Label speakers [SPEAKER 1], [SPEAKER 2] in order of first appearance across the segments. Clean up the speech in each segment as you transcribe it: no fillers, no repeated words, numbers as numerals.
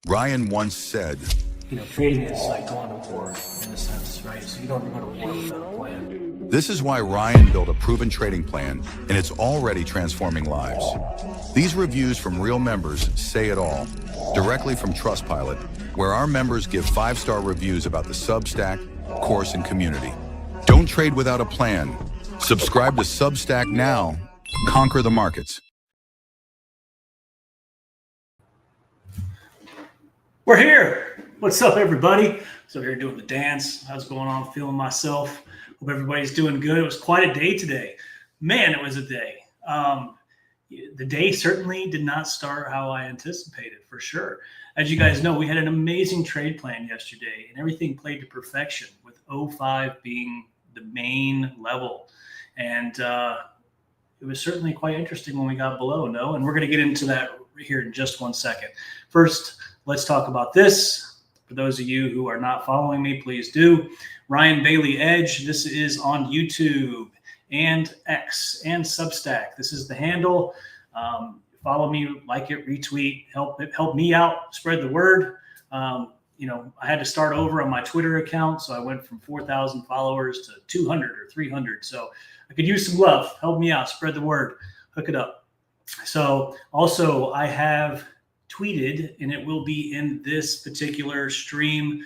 [SPEAKER 1] Ryan once said,
[SPEAKER 2] trading is like going to war in a sense, right? So you don't go to war without a plan.
[SPEAKER 1] this is why Ryan built a proven trading plan, and it's already transforming lives. These reviews from real members say it all, directly from Trustpilot, where our members give 5-star reviews about the Substack, course, and community. Don't trade without a plan. Subscribe to Substack now. Conquer the markets.
[SPEAKER 2] We're here. What's up, everybody? So here doing the dance. How's it going on? Feeling myself. Hope everybody's doing good. It was quite a day today. Man, it was a day. The day certainly did not start how I anticipated, for sure. As you guys know, we had an amazing trade plan yesterday, and everything played to perfection, with 05 being the main level. And it was certainly quite interesting when we got below, no? And we're going to get into that here in just one second. First, let's talk about this. For those of you who are not following me, please do. Ryan Bailey Edge. This is on YouTube and X and Substack. This is the handle. Follow me, like it, retweet, help me out, spread the word. I had to start over on my Twitter account, so I went from 4,000 followers to 200 or 300. So I could use some love. Help me out, spread the word, hook it up. So also I have tweeted, and it will be in this particular stream.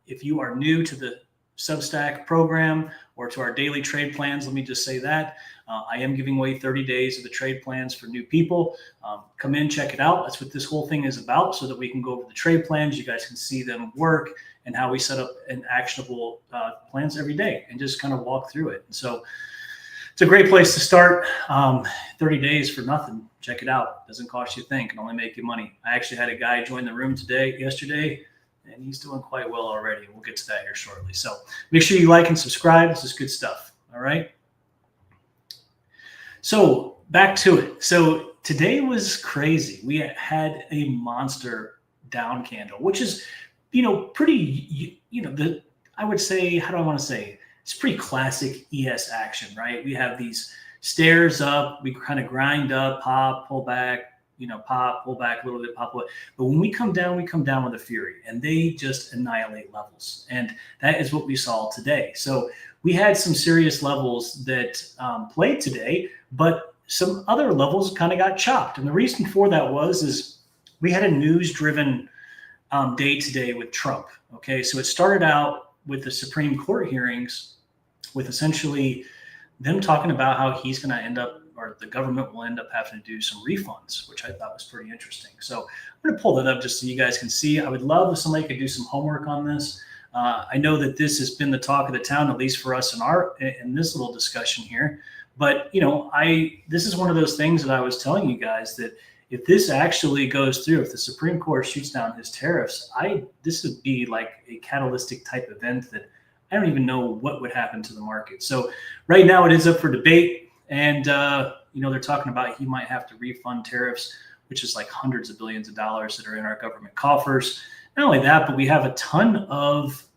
[SPEAKER 2] If you are new to the Substack program or to our daily trade plans, let me just say that I am giving away 30 days of the trade plans for new people. Come in, check it out. That's what this whole thing is about, so that we can go over the trade plans. You guys can see them work and how we set up an actionable plans every day and just kind of walk through it. And so it's a great place to start. 30 days for nothing. Check it out. Doesn't cost you a thing. Can only make you money. I actually had a guy join the room yesterday, and he's doing quite well already. We'll get to that here shortly. So make sure you like and subscribe. This is good stuff. All right. So back to it. So today was crazy. We had a monster down candle, which is, pretty, I would say, how do I want to say? It's pretty classic ES action, right? We have these stairs up, we kind of grind up, pop, pull back, pop, pull back a little bit, pop away. But when we come down with a fury, and they just annihilate levels. And that is what we saw today. So we had some serious levels that played today, but some other levels kind of got chopped. And the reason for that is we had a news-driven day today with Trump. Okay, so it started out with the Supreme Court hearings with essentially them talking about how he's going to end up, or the government will end up having to do some refunds, which I thought was pretty interesting. So I'm going to pull that up just so you guys can see. I would love if somebody could do some homework on this. I know that this has been the talk of the town, at least for us in this little discussion here. But this is one of those things that I was telling you guys that if this actually goes through, if the Supreme Court shoots down his tariffs, this would be like a catalytic type event that I don't even know what would happen to the market. So right now it is up for debate, and they're talking about he might have to refund tariffs, which is like hundreds of billions of dollars that are in our government coffers. Not only that, but we have a ton of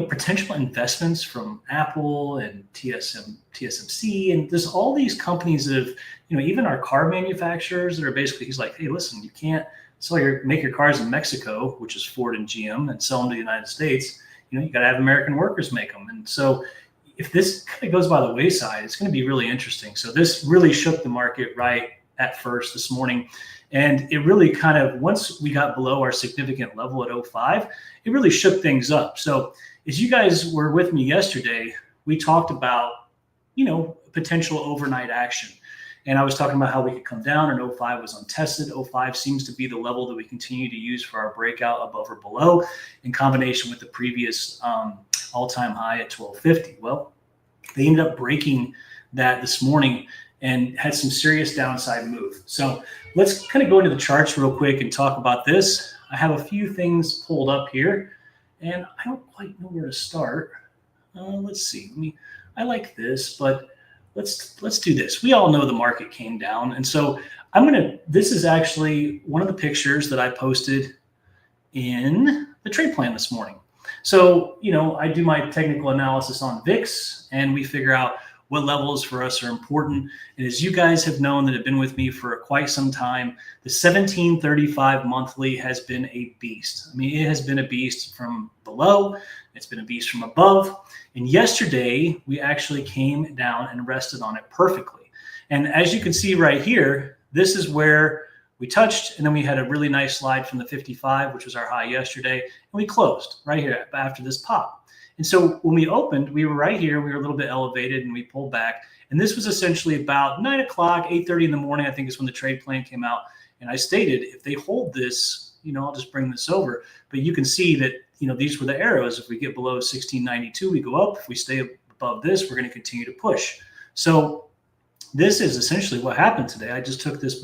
[SPEAKER 2] potential investments from Apple and TSMC, and there's all these companies that have, even our car manufacturers that are basically, he's like, hey, listen, you can't make your cars in Mexico, which is Ford and GM, and sell them to the United States. You got to have American workers make them. And so if this kind of goes by the wayside, it's going to be really interesting. So this really shook the market right at first this morning. And it really kind of, once we got below our significant level at 05, it really shook things up. So as you guys were with me yesterday, we talked about, potential overnight action. And I was talking about how we could come down, and 05 was untested. 05 seems to be the level that we continue to use for our breakout above or below, in combination with the previous all-time high at 1250. Well, they ended up breaking that this morning and had some serious downside move. So let's kind of go into the charts real quick and talk about this. I have a few things pulled up here, and I don't quite know where to start. Let's see. I like this, but let's do this. We all know the market came down, and so this is actually one of the pictures that I posted in the trade plan this morning. So, I do my technical analysis on VIX, and we figure out what levels for us are important. And as you guys have known that have been with me for quite some time, the 1735 monthly has been a beast. It has been a beast from below. It's been a beast from above. And yesterday, we actually came down and rested on it perfectly. And as you can see right here, this is where we touched, and then we had a really nice slide from the 55, which was our high yesterday, and we closed right here after this pop. And so when we opened, we were right here, we were a little bit elevated, and we pulled back. And this was essentially about 9 o'clock, 8:30 in the morning, I think is when the trade plan came out. And I stated, if they hold this, I'll just bring this over. But you can see that, these were the arrows. If we get below 1692, we go up. If we stay above this, we're going to continue to push. So this is essentially what happened today. I just took this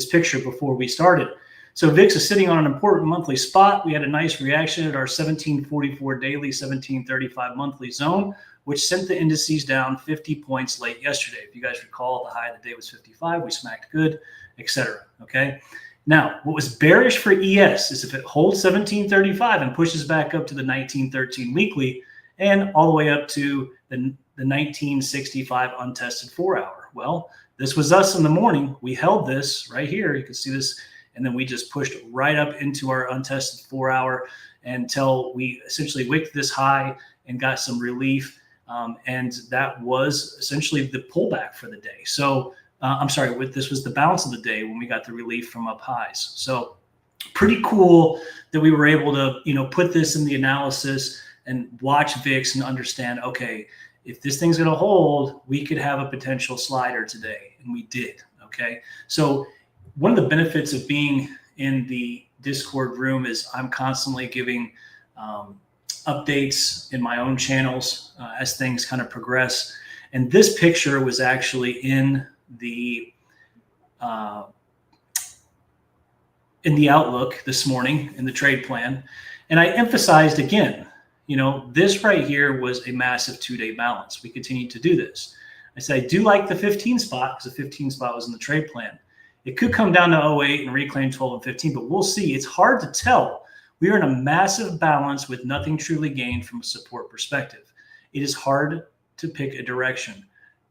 [SPEAKER 2] picture before we started. So VIX is sitting on an important monthly spot. We had a nice reaction at our 1744 daily, 1735 monthly zone, which sent the indices down 50 points late yesterday. If you guys recall, the high of the day was 55. We smacked good, etc. Okay. Now, what was bearish for ES is if it holds 1735 and pushes back up to the 1913 weekly and all the way up to the 1965 untested 4-hour. Well, this was us in the morning. We held this right here. You can see this. And then we just pushed right up into our untested 4-hour until we essentially wicked this high and got some relief. And that was essentially the pullback for the day. So this was the bounce of the day when we got the relief from up highs. So pretty cool that we were able to, put this in the analysis and watch VIX and understand, okay, if this thing's going to hold, we could have a potential slider today. And we did. Okay. So one of the benefits of being in the Discord room is I'm constantly giving updates in my own channels as things kind of progress. And this picture was actually in the outlook this morning in the trade plan. And I emphasized again, this right here was a massive 2-day balance. We continue to do this. I said, I do like the 15 spot because the 15 spot was in the trade plan. It could come down to 08 and reclaim 12 and 15, but we'll see. It's hard to tell. We are in a massive balance with nothing truly gained from a support perspective. It is hard to pick a direction.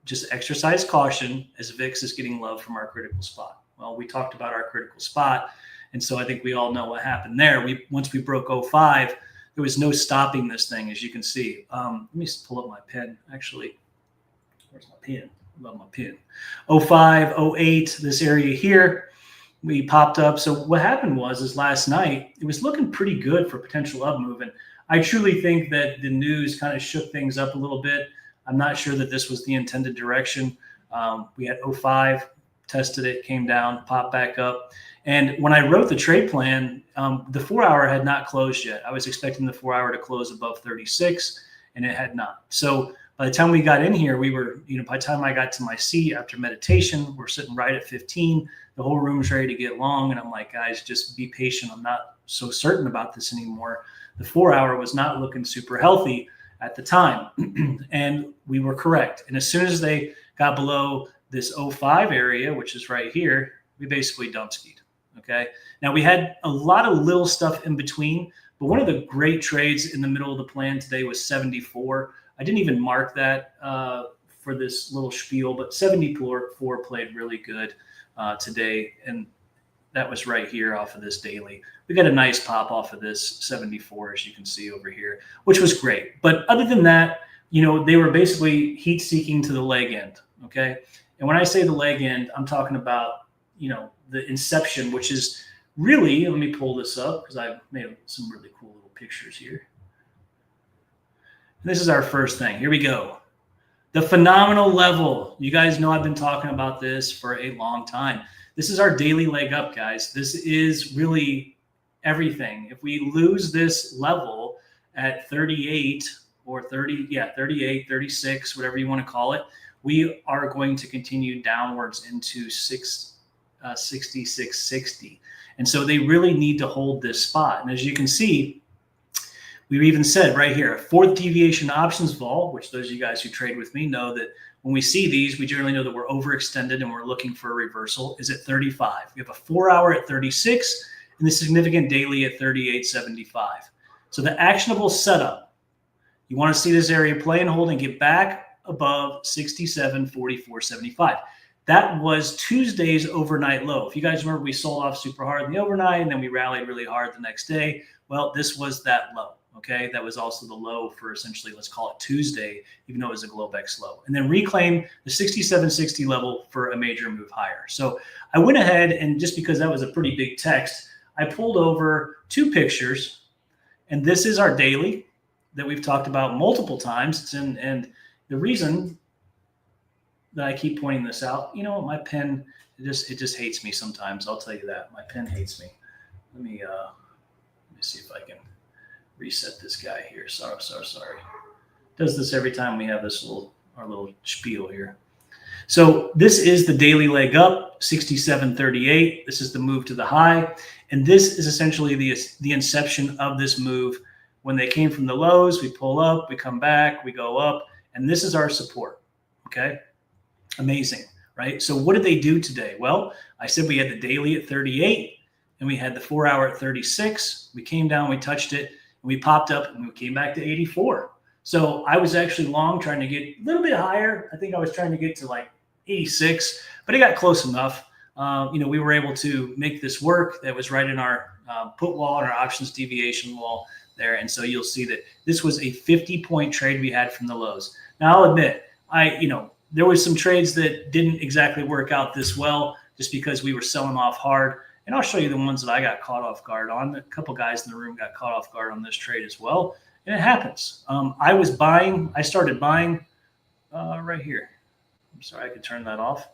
[SPEAKER 2] Just exercise caution as VIX is getting love from our critical spot. Well, we talked about our critical spot, and so I think we all know what happened there. Once we broke 05, there was no stopping this thing, as you can see. Let me pull up my pen, actually. Where's my pen? I love my pen. 05, 08, this area here, we popped up. So what happened was last night, it was looking pretty good for potential up move. And I truly think that the news kind of shook things up a little bit. I'm not sure that this was the intended direction. We had 05, tested it, came down, popped back up. And when I wrote the trade plan, the 4-hour had not closed yet. I was expecting the 4-hour to close above 36, and it had not. So by the time we got in here, we were, by the time I got to my seat after meditation, we're sitting right at 15. The whole room was ready to get long. And I'm like, guys, just be patient. I'm not so certain about this anymore. The 4-hour was not looking super healthy at the time. And we were correct. And as soon as they got below this 05 area, which is right here, we basically dump skied. Okay. Now we had a lot of little stuff in between, but one of the great trades in the middle of the plan today was 74. I didn't even mark that for this little spiel, but 74 played really good today. And that was right here off of this daily. We got a nice pop off of this 74, as you can see over here, which was great. But other than that, they were basically heat seeking to the leg end. Okay. And when I say the leg end, I'm talking about, the inception, which is really, let me pull this up because I've made some really cool little pictures here. And this is our first thing. Here we go. The phenomenal level. You guys know I've been talking about this for a long time. This is our daily leg up, guys. This is really everything. If we lose this level at 38 or 38, 36, whatever you want to call it, we are going to continue downwards into 6660. And so they really need to hold this spot. And as you can see, we even said right here, fourth deviation options vol, which those of you guys who trade with me know that when we see these, we generally know that we're overextended and we're looking for a reversal, is at 35. We have a 4-hour at 36 and the significant daily at 38.75. So the actionable setup, you want to see this area play and hold and get back above 67.44.75. That was Tuesday's overnight low. If you guys remember, we sold off super hard in the overnight and then we rallied really hard the next day. Well, this was that low. Okay, that was also the low for essentially, let's call it Tuesday, even though it was a Globex low. And then reclaim the 67.60 level for a major move higher. So I went ahead and just because that was a pretty big text, I pulled over 2 pictures. And this is our daily that we've talked about multiple times. And the reason that I keep pointing this out, my pen, it just hates me sometimes. I'll tell you that. My pen hates me. Let me see if I can reset this guy here. Sorry. Does this every time we have this our little spiel here. So this is the daily leg up, 67.38. This is the move to the high. And this is essentially the inception of this move. When they came from the lows, we pull up, we come back, we go up, and this is our support. Okay. Amazing, right? So what did they do today? Well, I said we had the daily at 38 and we had the 4-hour at 36. We came down, we touched it, and we popped up and we came back to 84. So I was actually long trying to get a little bit higher. I think I was trying to get to like 86, but it got close enough. We were able to make this work. That was right in our put wall and our options deviation wall there. And so you'll see that this was a 50-point trade we had from the lows. Now I'll admit, there was some trades that didn't exactly work out this well just because we were selling off hard. And I'll show you the ones that I got caught off guard on. A couple guys in the room got caught off guard on this trade as well. And it happens. I started buying right here. I'm sorry, I could turn that off.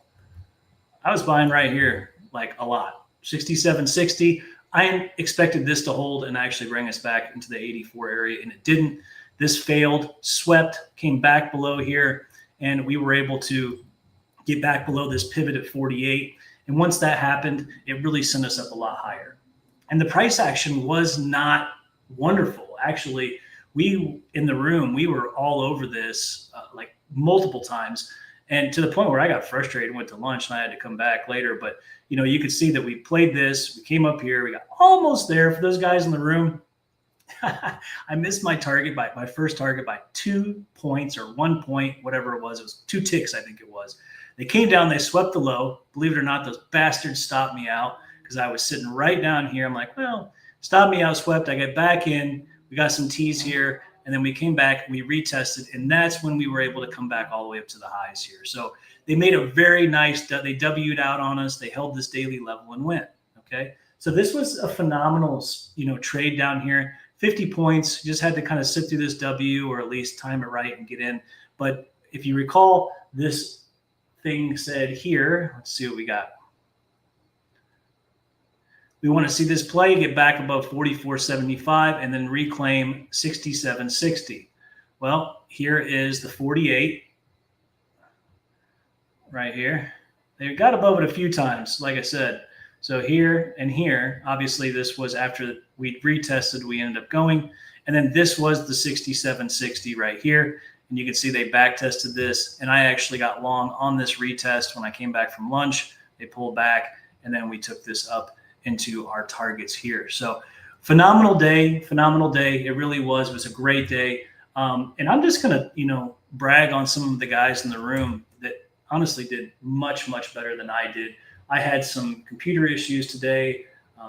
[SPEAKER 2] I was buying right here, like a lot, 67.60. I expected this to hold and actually bring us back into the 84 area, and it didn't. This failed, swept, came back below here, and we were able to get back below this pivot at 48. And once that happened, it really sent us up a lot higher. And the price action was not wonderful. Actually, in the room, we were all over this like multiple times. And to the point where I got frustrated and went to lunch and I had to come back later. But, you could see that we played this. We came up here. We got almost there. For those guys in the room, I missed my first target by 2 points or 1 point, whatever it was. It was 2 ticks, I think it was. They came down. They swept the low. Believe it or not, those bastards stopped me out because I was sitting right down here. I'm like, well, stop me out, swept. I get back in. We got some T's here. And then we came back, we retested, and that's when we were able to come back all the way up to the highs here. So they made a very nice, they W'd out on us. They held this daily level and went, okay? So this was a phenomenal, trade down here. 50 points, just had to kind of sit through this W or at least time it right and get in. But if you recall, this thing said here, let's see what we got. We want to see this play, get back above 44.75, and then reclaim 67.60. Well, here is the 48 right here. They got above it a few times, like I said. So here and here, obviously this was after we retested, we ended up going. And then this was the 67.60 right here. And you can see they back tested this. And I actually got long on this retest when I came back from lunch. They pulled back, and then we took this up into our targets here. So phenomenal day, phenomenal day. It really was. It was a great day. And I'm just going to, brag on some of the guys in the room that honestly did much, much better than I did. I had some computer issues today,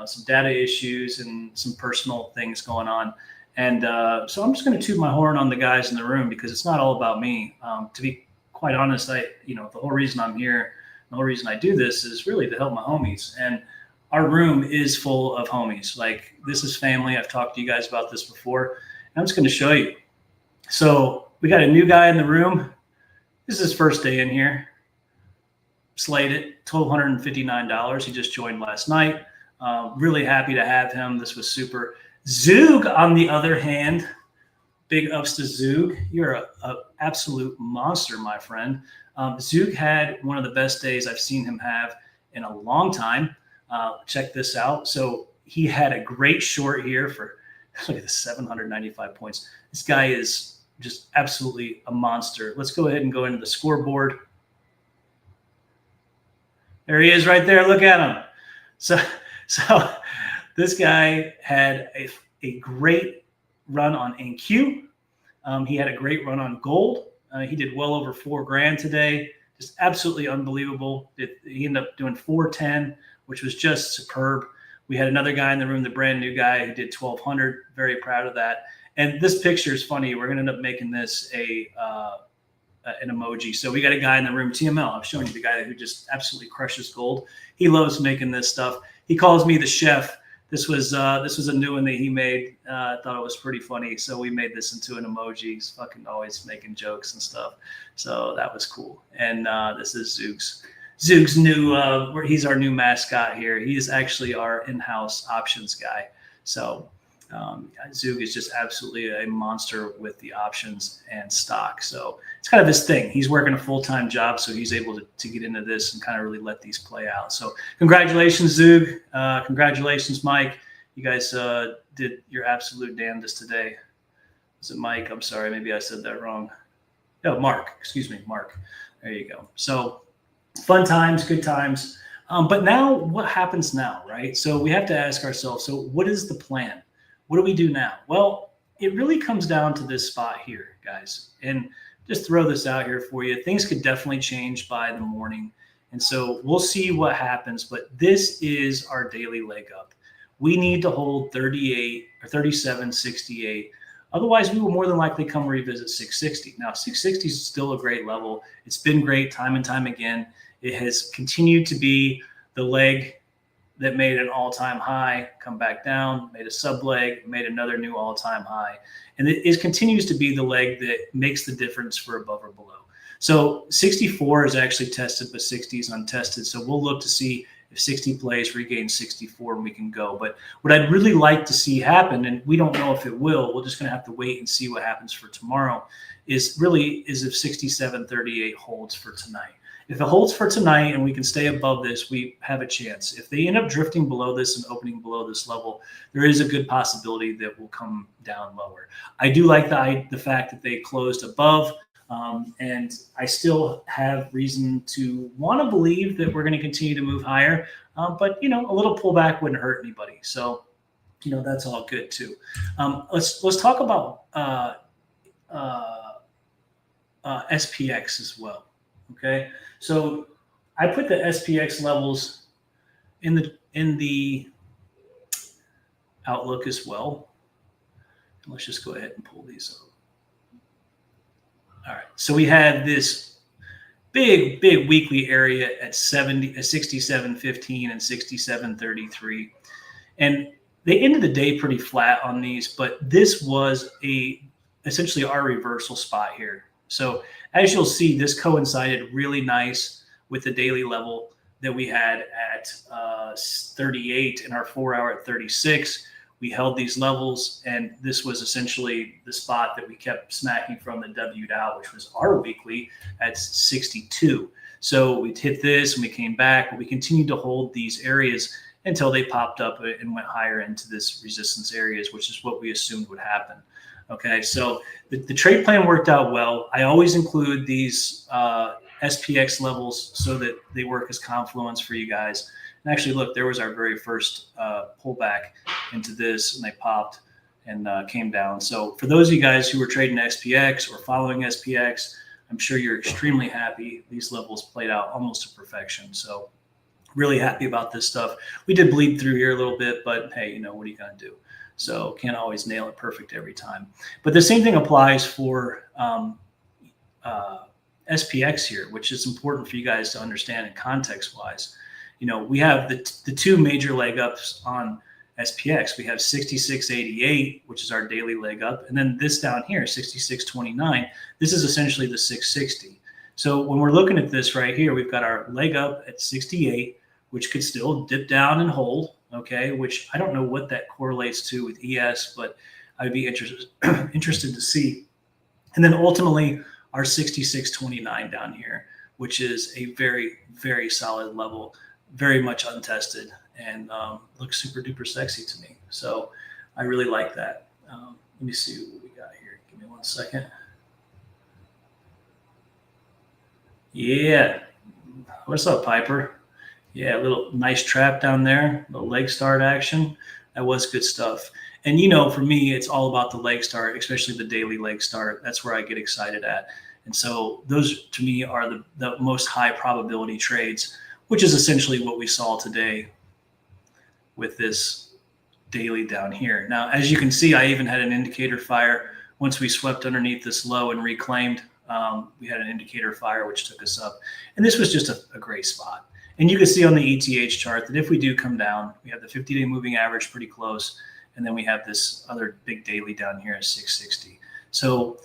[SPEAKER 2] some data issues, and some personal things going on. And so I'm just going to toot my horn on the guys in the room because it's not all about me. To be quite honest, the whole reason I'm here, the whole reason I do this is really to help my homies. And our room is full of homies. Like, this is family. I've talked to you guys about this before. And I'm just going to show you. So we got a new guy in the room. This is his first day in here. Slated, $1,259. He just joined last night. Really happy to have him. This was super. Zug, on the other hand, big ups to Zug. You're a absolute monster, my friend. Zug had one of the best days I've seen him have in a long time. Check this out. So he had a great short here for, look at this, 795 points. This guy is just absolutely a monster. Let's go ahead and go into the scoreboard. There he is right there. Look at him. So this guy had a great run on NQ. He had a great run on gold. He did well over $4,000 today. Just absolutely unbelievable. He ended up doing 410, which was just superb. We had another guy in the room, the brand new guy, who did 1,200. Very proud of that. And this picture is funny. We're going to end up making this an emoji. So we got a guy in the room, TML. I'm showing you the guy who just absolutely crushes gold. He loves making this stuff. He calls me the chef. This was a new one that he made. I thought it was pretty funny. So we made this into an emoji. He's fucking always making jokes and stuff. So that was cool. And this is Zug's new, he's our new mascot here. He is actually our in-house options guy. So Zug is just absolutely a monster with the options and stock. So it's kind of his thing. He's working a full-time job, so he's able to get into this and kind of really let these play out. So congratulations, Zug. Congratulations, Mike. You guys did your absolute damnedest today. Is it Mike? I'm sorry. Maybe I said that wrong. No, Mark. Excuse me, Mark. There you go. So fun times, good times. But now what happens now, right? So we have to ask ourselves, so what is the plan? What do we do now? Well, it really comes down to this spot here, guys. And just throw this out here for you. Things could definitely change by the morning. And so we'll see what happens. But this is our daily leg up. We need to hold 38 or 37.68. Otherwise, we will more than likely come revisit 660. Now, 660 is still a great level. It's been great time and time again. It has continued to be the leg that made an all-time high, come back down, made a sub-leg, made another new all-time high. And it continues to be the leg that makes the difference for above or below. So 64 is actually tested, but 60 is untested. So we'll look to see if 60 plays, regain 64, and we can go. But what I'd really like to see happen, and we don't know if it will, we're just going to have to wait and see what happens for tomorrow, is if 67.38 holds for tonight. If it holds for tonight and we can stay above this, we have a chance. If they end up drifting below this and opening below this level, there is a good possibility that we'll come down lower. I do like the fact that they closed above, and I still have reason to want to believe that we're going to continue to move higher. But, a little pullback wouldn't hurt anybody. So, that's all good too. Let's talk about SPX as well. Okay, so I put the SPX levels in the outlook as well. Let's just go ahead and pull these up. All right, so we had this big weekly area at 67.15 and 67.33, and they ended the day pretty flat on these, but this was essentially our reversal spot here. So as you'll see, this coincided really nice with the daily level that we had at 38 and our 4 hour at 36. We held these levels, and this was essentially the spot that we kept smacking from that W'd out, which was our weekly at 62. So we hit this and we came back, but we continued to hold these areas until they popped up and went higher into this resistance areas, which is what we assumed would happen. Okay, so the trade plan worked out well. I always include these SPX levels so that they work as confluence for you guys. And actually, look, there was our very first pullback into this, and they popped and came down. So for those of you guys who were trading SPX or following SPX, I'm sure you're extremely happy. These levels played out almost to perfection. So really happy about this stuff. We did bleed through here a little bit, but hey, what are you going to do? So can't always nail it perfect every time. But the same thing applies for SPX here, which is important for you guys to understand in context-wise. We have the two major leg ups on SPX. We have 66.88, which is our daily leg up, and then this down here, 66.29. This is essentially the 660. So when we're looking at this right here, we've got our leg up at 68, which could still dip down and hold, okay, which I don't know what that correlates to with ES, but I'd be interested to see. And then ultimately our 66.29 down here, which is a very, very solid level, very much untested, and looks super duper sexy to me. So I really like that. Let me see what we got here. Give me 1 second. Yeah. What's up, Piper? Yeah, a little nice trap down there, little leg start action. That was good stuff. And for me, it's all about the leg start, especially the daily leg start. That's where I get excited at. And so those to me are the most high probability trades, which is essentially what we saw today with this daily down here. Now, as you can see, I even had an indicator fire once we swept underneath this low and reclaimed. We had an indicator fire, which took us up. And this was just a great spot. And you can see on the ETH chart that if we do come down, we have the 50-day moving average pretty close. And then we have this other big daily down here at 660. So,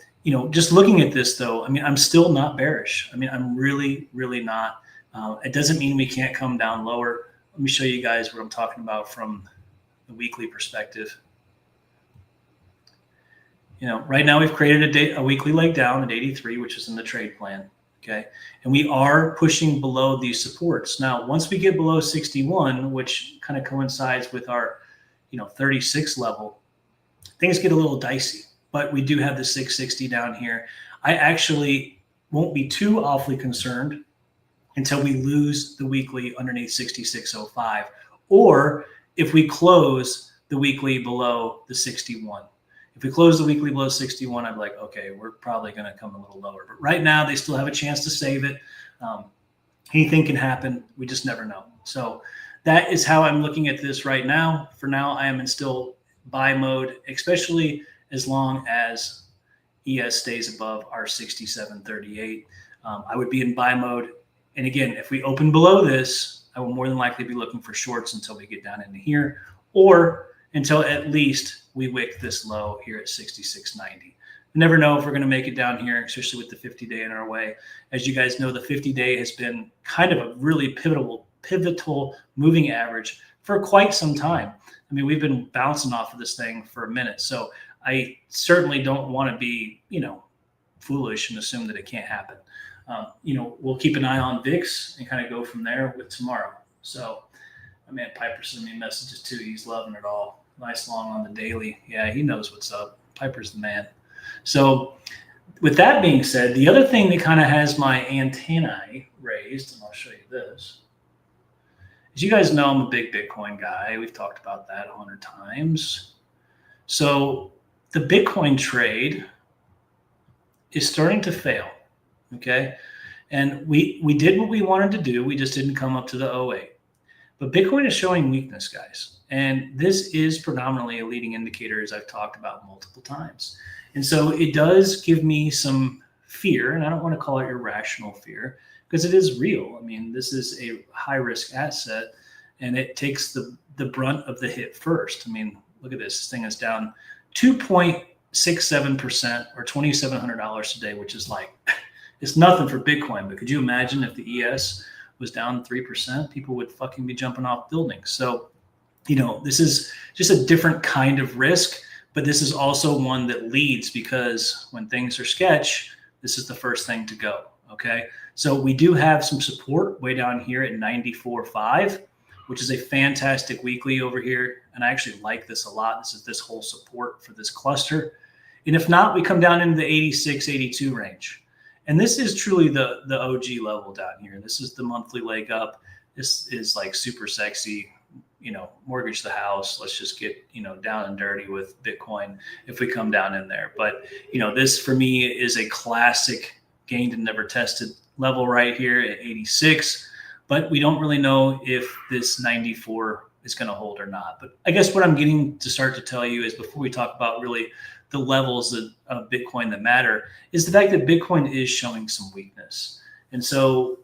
[SPEAKER 2] just looking at this, though, I'm still not bearish. I'm really, really not. It doesn't mean we can't come down lower. Let me show you guys what I'm talking about from the weekly perspective. Right now we've created a weekly leg down at 83, which is in the trade plan. Okay. And we are pushing below these supports. Now, once we get below 61, which kind of coincides with our, 36 level, things get a little dicey, but we do have the 660 down here. I actually won't be too awfully concerned until we lose the weekly underneath 66.05, or if we close the weekly below the 61. If we close the weekly below 61, I'm like, okay, we're probably going to come a little lower. But right now, they still have a chance to save it. Anything can happen. We just never know. So that is how I'm looking at this right now. For now, I am in still buy mode, especially as long as ES stays above our 67.38. I would be in buy mode. And again, if we open below this, I will more than likely be looking for shorts until we get down into here, or until at least we wick this low here at 66.90. You never know if we're going to make it down here, especially with the 50-day in our way. As you guys know, the 50-day has been kind of a really pivotal moving average for quite some time. We've been bouncing off of this thing for a minute. So I certainly don't want to be, foolish and assume that it can't happen. We'll keep an eye on VIX and kind of go from there with tomorrow. So, my man Piper sent me messages too. He's loving it all. Nice long on the daily. Yeah, he knows what's up. Piper's the man. So, with that being said, the other thing that kind of has my antennae raised, and I'll show you this. As you guys know, I'm a big Bitcoin guy. We've talked about that 100 times. So, the Bitcoin trade is starting to fail. Okay. And we did what we wanted to do. We just didn't come up to the 08. But Bitcoin is showing weakness, guys. And this is predominantly a leading indicator, as I've talked about multiple times. And so it does give me some fear, and I don't want to call it irrational fear, because it is real. This is a high-risk asset, and it takes the brunt of the hit first. Look at this. This thing is down 6-7% or $2,700 today, which is like, it's nothing for Bitcoin. But could you imagine if the ES was down 3%? People would fucking be jumping off buildings. So, this is just a different kind of risk, but this is also one that leads, because when things are sketch, this is the first thing to go. Okay. So we do have some support way down here at 94.5, which is a fantastic weekly over here. And I actually like this a lot. This is this whole support for this cluster. And if not, we come down into the 86, 82 range. And this is truly the OG level down here. This is the monthly leg up. This is like super sexy, mortgage the house. Let's just get, down and dirty with Bitcoin if we come down in there. But, this for me is a classic gained and never tested level right here at 86. But we don't really know if this 94 is going to hold or not. But I guess what I'm getting to start to tell you is, before we talk about really the levels of Bitcoin that matter, is the fact that Bitcoin is showing some weakness. And so,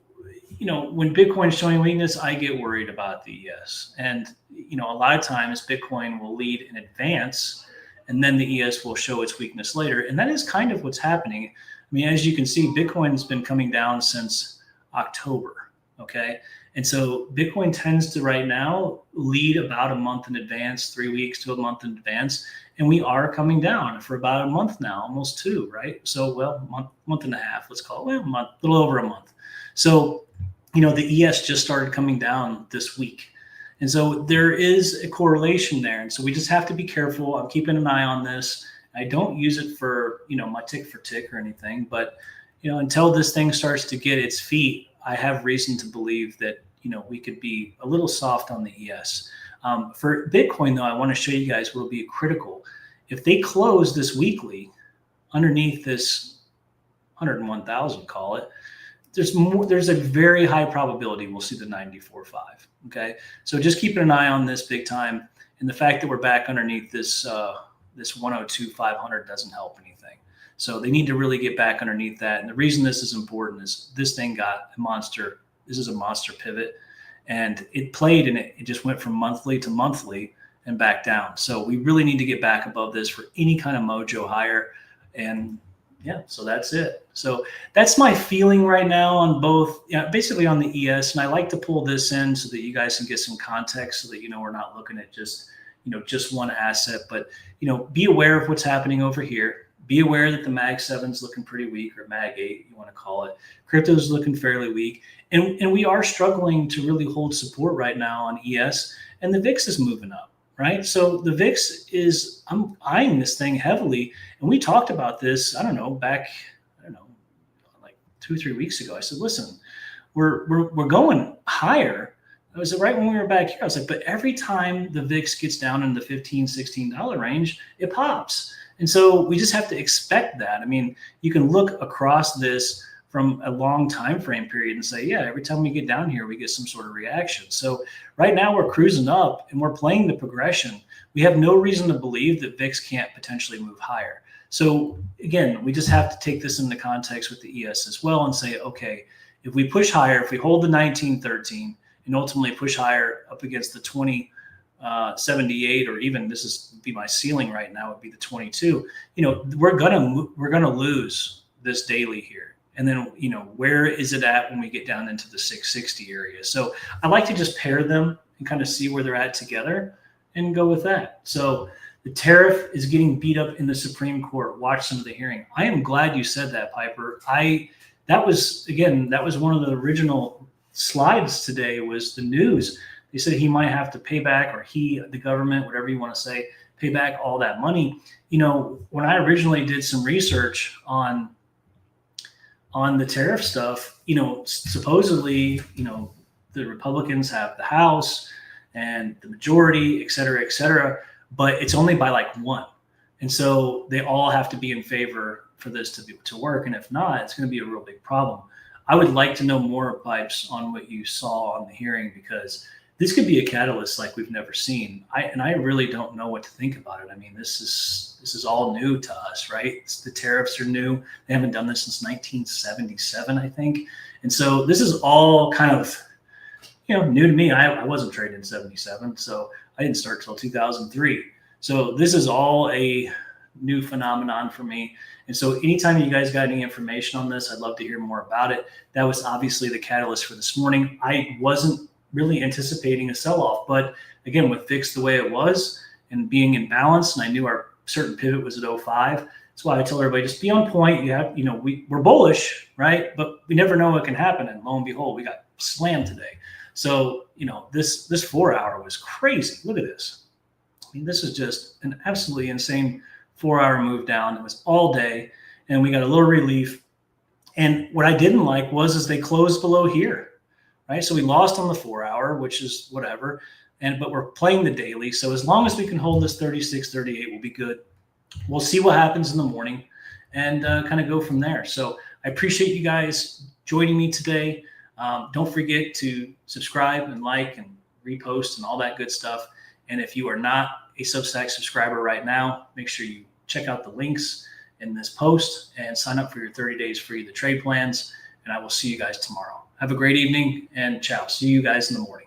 [SPEAKER 2] when Bitcoin is showing weakness, I get worried about the ES. And, a lot of times Bitcoin will lead in advance, and then the ES will show its weakness later. And that is kind of what's happening. I mean, as you can see, Bitcoin's been coming down since October. Okay. And so Bitcoin tends to right now lead about a month in advance, 3 weeks to a month in advance. And we are coming down for about a month now, almost 2, right? So, month and a half, let's call it, a little over a month. So, the ES just started coming down this week. And so there is a correlation there. And so we just have to be careful. I'm keeping an eye on this. I don't use it for, my tick for tick or anything, but, until this thing starts to get its feet, I have reason to believe that, we could be a little soft on the ES. For Bitcoin, though, I want to show you guys what will be critical. If they close this weekly underneath this 101,000, call it, there's a very high probability we'll see the 94.5. Okay. So just keeping an eye on this big time. And the fact that we're back underneath this 102,500 doesn't help anything. So they need to really get back underneath that. And the reason this is important is this thing got a monster. This is a monster pivot, and it played, and it just went from monthly to monthly and back down. So we really need to get back above this for any kind of mojo higher. And yeah, so that's it. So that's my feeling right now on both, basically on the ES. And I like to pull this in so that you guys can get some context, so that, we're not looking at just one asset, but, be aware of what's happening over here. Be aware that the Mag 7 is looking pretty weak, or Mag 8, you want to call it. Crypto is looking fairly weak. And we are struggling to really hold support right now on ES, and the VIX is moving up, right? So the VIX I'm eyeing this thing heavily. And we talked about this, like 2 or 3 weeks ago. I said, listen, we're going higher. It was right when we were back here. I was like, but every time the VIX gets down in the $15, $16 range, it pops. And so we just have to expect that. I mean, you can look across this from a long time frame period and say, yeah, every time we get down here, we get some sort of reaction. So right now we're cruising up and we're playing the progression. We have no reason to believe that VIX can't potentially move higher. So again, we just have to take this into context with the ES as well and say, okay, if we push higher, if we hold the 1913 and ultimately push higher up against the 2078, or even this is be my ceiling right now, would be the 22, we're gonna lose this daily here. And then, where is it at when we get down into the 660 area? So I like to just pair them and kind of see where they're at together and go with that. So the tariff is getting beat up in the Supreme Court. Watch some of the hearing. I am glad you said that, Piper. That was one of the original slides today, was the news. They said he might have to pay back, or the government, whatever you want to say, pay back all that money. When I originally did some research on the tariff stuff, supposedly, the Republicans have the House and the majority, et cetera, but it's only by like 1. And so they all have to be in favor for this to work. And if not, it's going to be a real big problem. I would like to know more, Pipes, on what you saw on the hearing, because this could be a catalyst like we've never seen. I really don't know what to think about it. I mean, this is all new to us, right? The tariffs are new. They haven't done this since 1977, I think. And so this is all kind of, new to me. I wasn't trading in 77, so I didn't start till 2003. So this is all a new phenomenon for me. And so anytime you guys got any information on this, I'd love to hear more about it. That was obviously the catalyst for this morning. I wasn't really anticipating a sell-off, but again, with VIX the way it was and being in balance, and I knew our certain pivot was at 05. That's why I tell everybody, just be on point. We're bullish, right? But we never know what can happen. And lo and behold, we got slammed today. So, this 4 hour was crazy. Look at this. I mean, this is just an absolutely insane 4 hour move down. It was all day, and we got a little relief. And what I didn't like was they closed below here, right? So we lost on the 4 hour, which is whatever. But we're playing the daily. So as long as we can hold this 36, 38, we'll be good. We'll see what happens in the morning and kind of go from there. So I appreciate you guys joining me today. Don't forget to subscribe and like and repost and all that good stuff. And if you are not a Substack subscriber right now, make sure you check out the links in this post and sign up for your 30 days free of the trade plans. And I will see you guys tomorrow. Have a great evening and ciao. See you guys in the morning.